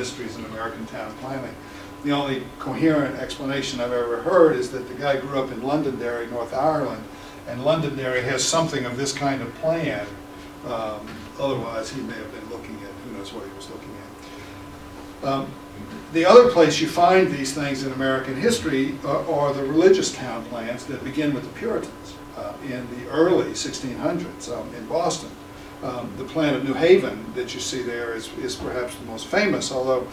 mysteries in American town planning. The only coherent explanation I've ever heard is that the guy grew up in Londonderry, North Ireland, and Londonderry has something of this kind of plan. Otherwise, he may have been looking at, who knows what he was looking at. The other place you find these things in American history are the religious town plans that begin with the Puritans in the early 1600s in Boston. The plan of New Haven that you see there is perhaps the most famous, although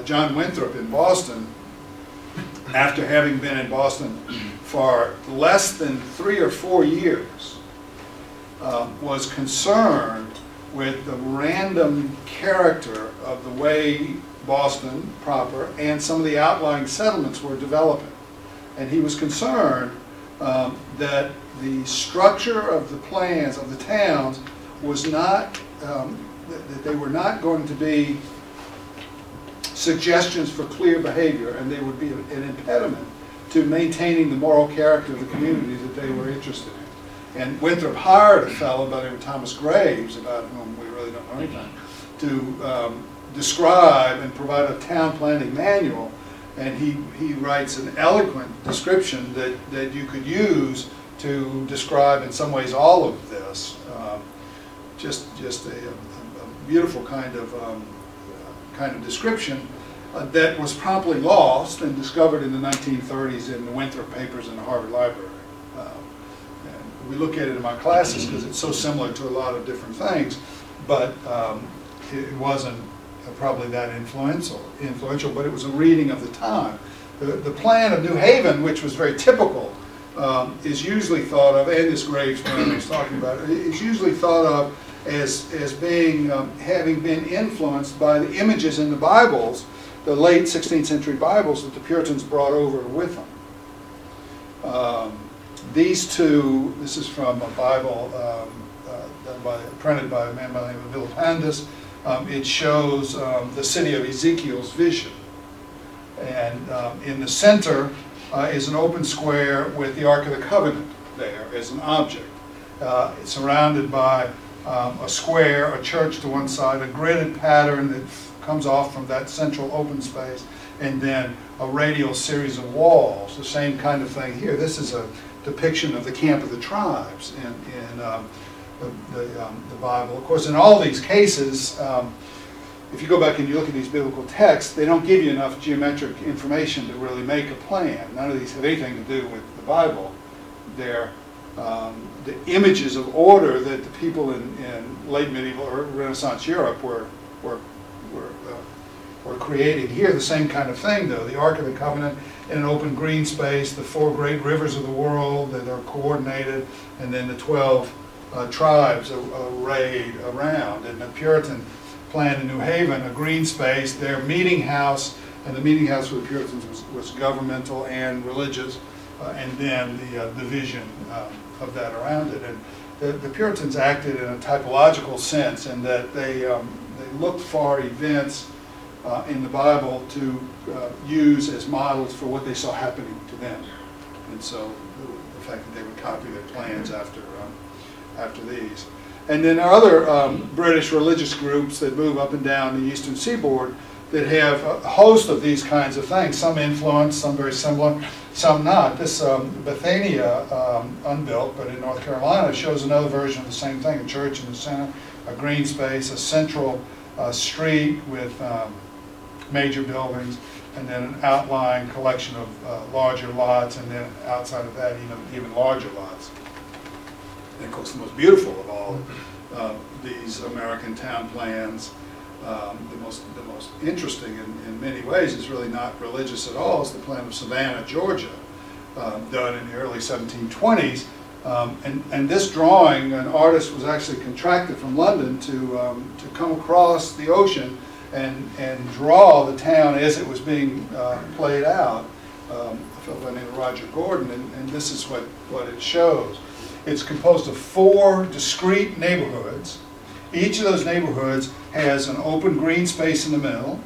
John Winthrop in Boston, after having been in Boston for less than 3 or 4 years, was concerned with the random character of the way Boston proper and some of the outlying settlements were developing. And he was concerned that the structure of the plans of the towns was not, that they were not going to be suggestions for clear behavior, and they would be an impediment to maintaining the moral character of the community that they were interested in. And Winthrop hired a fellow by the name of Thomas Graves, about whom we really don't know anything, to describe and provide a town planning manual. And he writes an eloquent description that you could use to describe in some ways all of this. Just a beautiful kind of description that was promptly lost and discovered in the 1930s in the Winthrop papers in the Harvard Library. And we look at it in my classes because it's so similar to a lot of different things, but it wasn't probably that influential, but it was a reading of the time. The plan of New Haven, which was very typical, is usually thought of, and this Graves plan I was talking about, is usually thought of as being, having been influenced by the images in the Bibles, the late 16th century Bibles that the Puritans brought over with them. These two, this is from a Bible printed by a man by the name of Villepandus. It shows the city of Ezekiel's vision. And in the center is an open square with the Ark of the Covenant there as an object. It's surrounded by a square, a church to one side, a gridded pattern that comes off from that central open space, and then a radial series of walls. The same kind of thing here. This is a depiction of the camp of the tribes in the Bible. Of course, in all these cases, if you go back and you look at these biblical texts, they don't give you enough geometric information to really make a plan. None of these have anything to do with the Bible. They're the images of order that the people in late medieval or Renaissance Europe were creating. Here, the same kind of thing, though. The Ark of the Covenant in an open green space, the 4 great rivers of the world that are coordinated, and then the 12 tribes arrayed around. And the Puritan plan in New Haven, a green space, their meeting house, and the meeting house for the Puritans was governmental and religious, and then the division of that around it. And the Puritans acted in a typological sense in that they looked for events in the Bible to use as models for what they saw happening to them. And so the fact that they would copy their plans after these. And then there are other British religious groups that move up and down the eastern seaboard that have a host of these kinds of things, some influence, some very similar, some not. This Bethania, unbuilt, but in North Carolina, shows another version of the same thing, a church in the center, a green space, a central street with major buildings, and then an outlying collection of larger lots, and then outside of that, even larger lots. And of course, the most beautiful of all these American town plans, the most interesting in many ways, is really not religious at all. It's the plan of Savannah, Georgia, done in the early 1720s. And this drawing, an artist was actually contracted from London to come across the ocean and draw the town as it was being played out. A fellow by the name of Roger Gordon, and this is what it shows. It's composed of 4 discrete neighborhoods. Each of those neighborhoods has an open green space in the middle,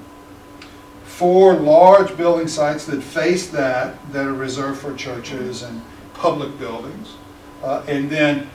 4 large building sites that face that are reserved for churches and public buildings, and then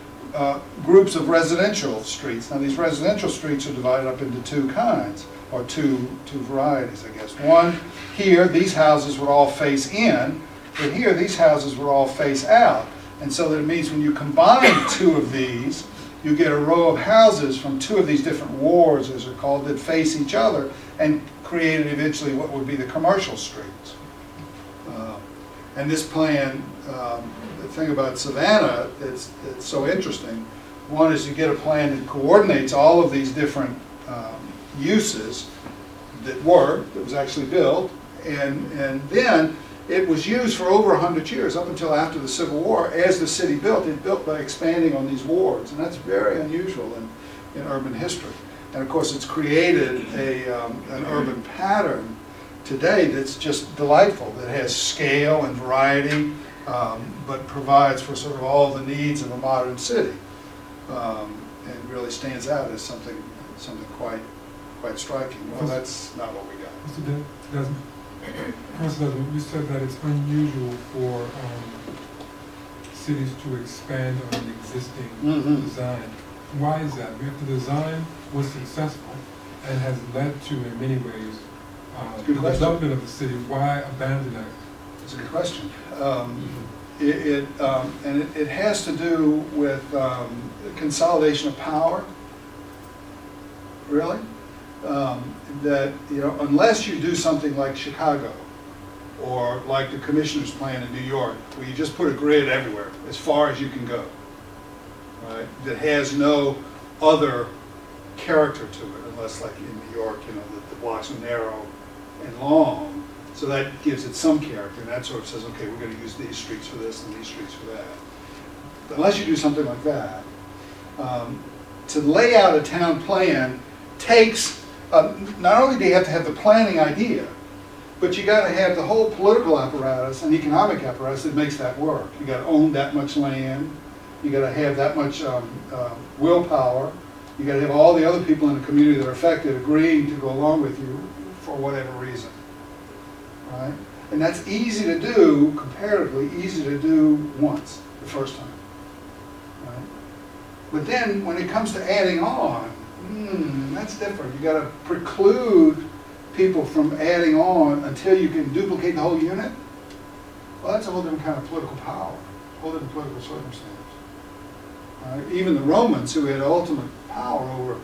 groups of residential streets. Now these residential streets are divided up into two kinds, or two varieties, I guess. One, here, these houses would all face in, but here, these houses would all face out. And so that it means when you combine two of these, you get a row of houses from two of these different wards, as they're called, that face each other, and created eventually what would be the commercial streets. And this plan, the thing about Savannah that's so interesting, one is you get a plan that coordinates all of these different uses that was actually built, and then it was used for over 100 years, up until after the Civil War. As the city built, it built by expanding on these wards, and that's very unusual in urban history. And of course, it's created an urban pattern today that's just delightful, that has scale and variety, but provides for sort of all the needs of a modern city, and really stands out as something quite striking. Well, that's not what we got. Professor Desmond, you said that it's unusual for cities to expand on an existing design. Why is that? If the design was successful and has led to, in many ways, the development of the city, why abandon it? It's a good question. It has to do with consolidation of power, really. That, unless you do something like Chicago, or like the Commissioner's Plan in New York, where you just put a grid everywhere, as far as you can go, right? That has no other character to it, unless, like in New York, the blocks are narrow and long, so that gives it some character, and that sort of says, okay, we're going to use these streets for this and these streets for that. But unless you do something like that, to lay out a town plan takes, not only do you have to have the planning idea, but you got to have the whole political apparatus and economic apparatus that makes that work. You got to own that much land. You got to have that much willpower. You got to have all the other people in the community that are affected agreeing to go along with you for whatever reason, right? And that's easy to do, comparatively easy to do once, the first time, right? But then when it comes to adding on, that's different. You got to preclude people from adding on until you can duplicate the whole unit. Well, that's a whole different kind of political power, a whole different political circumstance. Even the Romans, who had ultimate power over,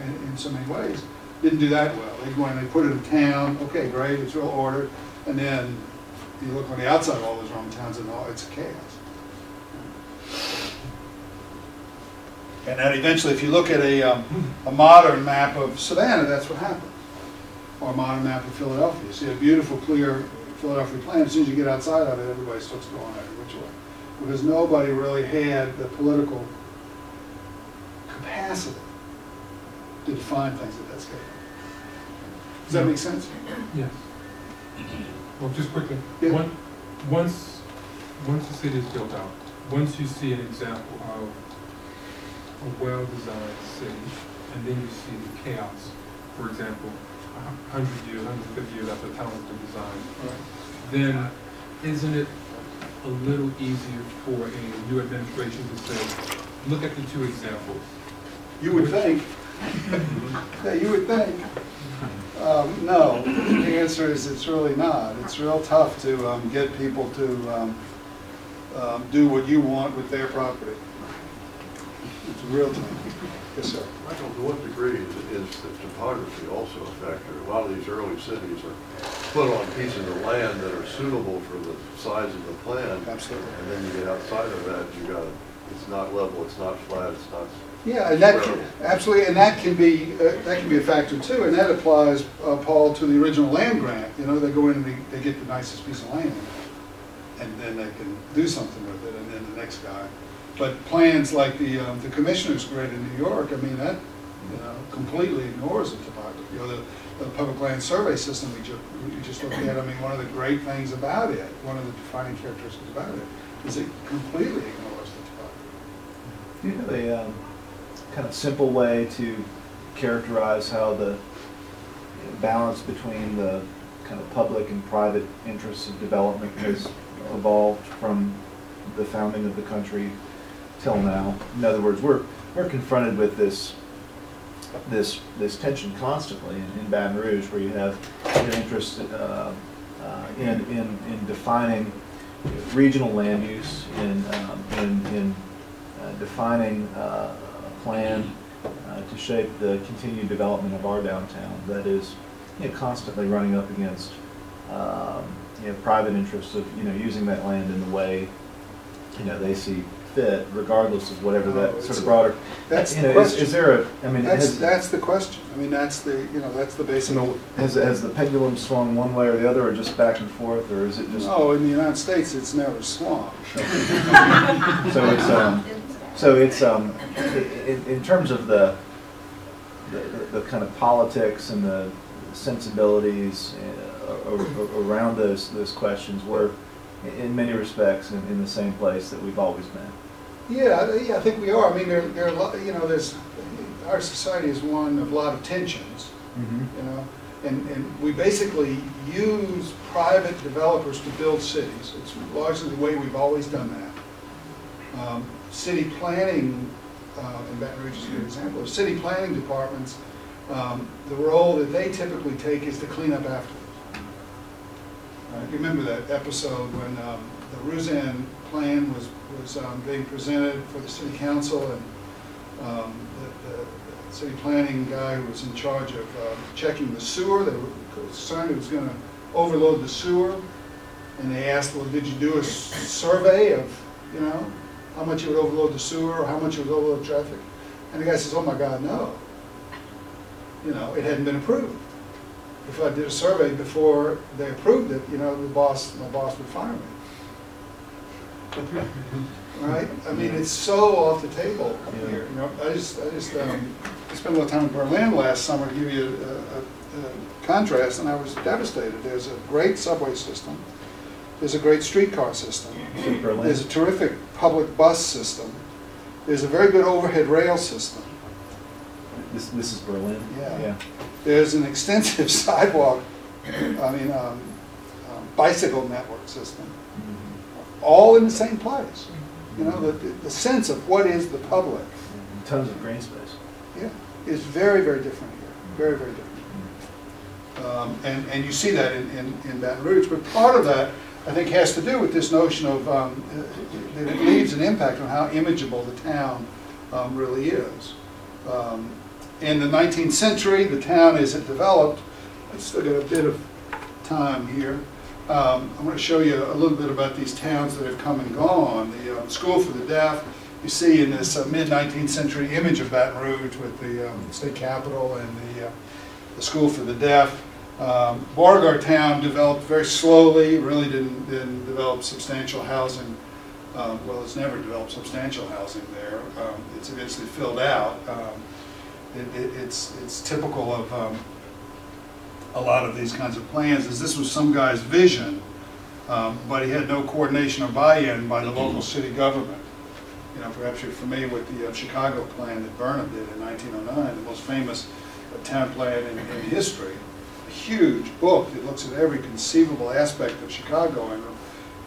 in so many ways, didn't do that well. They go in, they put it in a town. Okay, great, it's real ordered, and then you look on the outside of all those Roman towns, and it's a chaos. And then eventually, if you look at a modern map of Savannah, that's what happened. Or a modern map of Philadelphia. You see a beautiful, clear Philadelphia plan. As soon as you get outside of it, everybody starts going every which way. Because nobody really had the political capacity to define things at that scale. Does that make sense? Yes. Well, just quickly. Yeah. Once the city is built out, once you see an example of a well-designed city, and then you see the chaos, for example, 100 years, 150 years after the town has been designed, then isn't it a little easier for a new administration to say, look at the two examples? You would think. Yeah, you would think. No, the answer is it's really not. It's real tough to get people to do what you want with their property. It's real tough. Yes, sir. Michael, to what degree is the topography also a factor? A lot of these early cities are put on pieces of land that are suitable for the size of the plan. Absolutely. And then you get outside of that, it's not level, it's not flat, it's not. Yeah, and that absolutely, and that can be a factor too, and that applies, Paul, to the original land grant. They go in and they get the nicest piece of land, and then they can do something with it, and then the next guy. But plans like the Commissioner's Grid in New York, I mean, that completely ignores the topography. The public land survey system we just looked at, I mean, one of the great things about it, one of the defining characteristics about it, is it completely ignores the topography. Do you have a kind of simple way to characterize how the balance between the kind of public and private interests of development has evolved from the founding of the country till now. In other words, we're confronted with this tension constantly in Baton Rouge, where you have an interest in defining regional land use, in defining a plan to shape the continued development of our downtown that is, constantly running up against private interests of using that land in the way they see fit, regardless of whatever that sort of broader. That's the question. Is there a? I mean, that's the question. I mean, that's the that's the basic. Has the pendulum swung one way or the other, or just back and forth, or is it just? No, in the United States, it's never swung. So it's in terms of the kind of politics and the sensibilities around those questions, we're in many respects in the same place that we've always been. Yeah, I think we are. I mean, there are a lot, there's, our society is one of a lot of tensions, and we basically use private developers to build cities. It's largely the way we've always done that. City planning, in Baton Rouge is a good example, of city planning departments, the role that they typically take is to clean up afterwards. You remember that episode when the Roseanne plan was being presented for the city council, and the city planning guy who was in charge of checking the sewer, they were concerned it was going to overload the sewer, and they asked, well, did you do a survey of, how much it would overload the sewer, or how much it would overload traffic? And the guy says, oh my God, no. It hadn't been approved. If I did a survey before they approved it, my boss would fire me. Right? I mean, it's so off the table here. I spent a little time in Berlin last summer to give you a contrast, and I was devastated. There's a great subway system. There's a great streetcar system. There's a terrific public bus system. There's a very good overhead rail system. This is Berlin? Yeah. There's an extensive sidewalk, bicycle network system, all in the same place. The sense of what is the public. Tons of green space. Yeah, is very, very different here. Very, very different. And you see that in Baton Rouge, but part of that, I think, has to do with this notion of that it leaves an impact on how imageable the town really is. In the 19th century, the town as it developed, I've still got a bit of time here. I'm going to show you a little bit about these towns that have come and gone. The School for the Deaf, you see in this mid-19th century image of Baton Rouge with the state capitol and the School for the Deaf. Beauregard Town developed very slowly, really didn't develop substantial housing. Well, it's never developed substantial housing there. It's eventually filled out. It's typical of a lot of these kinds of plans, is this was some guy's vision, but he had no coordination or buy-in by the local city government. Perhaps you're familiar with the Chicago plan that Burnham did in 1909, the most famous town plan in history. A huge book that looks at every conceivable aspect of Chicago and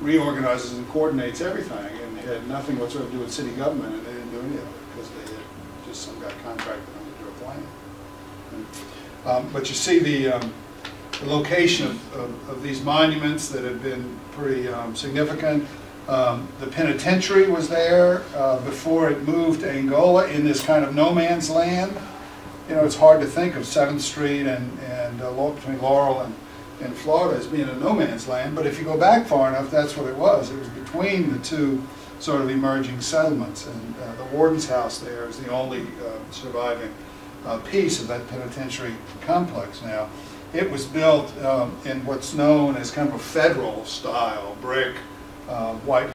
reorganizes and coordinates everything, and had nothing whatsoever to do with city government, and they didn't do any of it because they had just some guy contracted them to do a plan. But you see the location of these monuments that have been pretty significant. The penitentiary was there before it moved to Angola in this kind of no man's land. It's hard to think of 7th Street and between Laurel and Florida as being a no man's land, but if you go back far enough, that's what it was. It was between the two sort of emerging settlements, and the warden's house there is the only surviving piece of that penitentiary complex now. It was built in what's known as kind of a federal style, brick, white